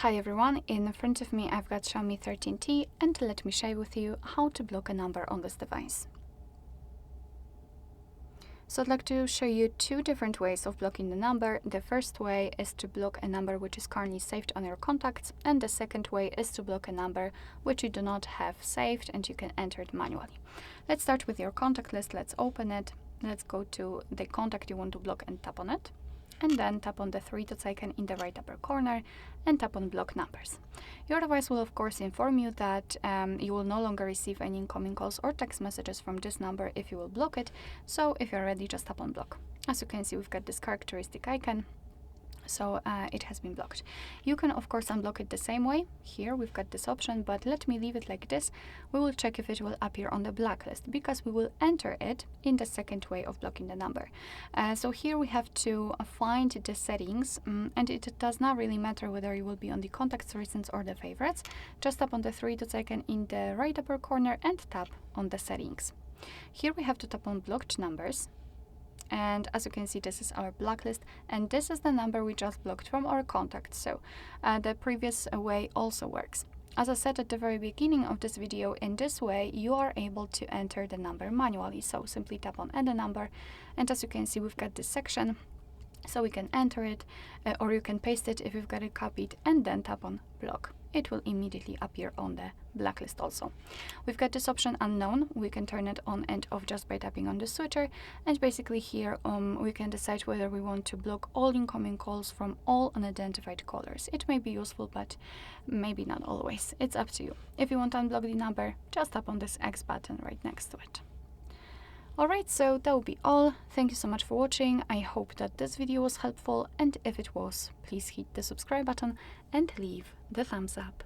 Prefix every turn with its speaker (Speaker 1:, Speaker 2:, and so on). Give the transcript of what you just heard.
Speaker 1: Hi everyone, in front of me I've got XIAOMI 13T and let me share with you how to block a number on this device. So I'd like to show you two different ways of blocking the number. The first way is to block a number which is currently saved on your contacts, and the second way is to block a number which you do not have saved and you can enter it manually. Let's start with your contact list. Let's open it. Let's go to the contact you want to block and tap on it. And then tap on the three dots icon in the right upper corner and tap on block numbers. Your device will of course inform you that you will no longer receive any incoming calls or text messages from this number if you will block it. So if you're ready, just tap on block. As you can see, we've got this characteristic icon. So it has been blocked. You can of course unblock it the same way. Here we've got this option, but let me leave it like this. We will check if it will appear on the blacklist because we will enter it in the second way of blocking the number. So here we have to find the settings, and it does not really matter whether you will be on the contacts, recents or the favorites. Just tap on the three dots icon in the right upper corner and tap on the settings. Here we have to tap on blocked numbers. And as you can see, this is our blacklist, and this is the number we just blocked from our contacts. So the previous way also works. As I said at the very beginning of this video, in this way you are able to enter the number manually. So simply tap on add a number, and as you can see, we've got this section. So we can enter it, or you can paste it if you've got it copied, and then tap on block. It will immediately appear on the blacklist also. We've got this option unknown. We can turn it on and off just by tapping on the switcher, and basically here we can decide whether we want to block all incoming calls from all unidentified callers. It may be useful, but maybe not always. It's up to you. If you want to unblock the number, just tap on this X button right next to it. Alright, so that will be all. Thank you so much for watching. I hope that this video was helpful, and if it was, please hit the subscribe button and leave the thumbs up.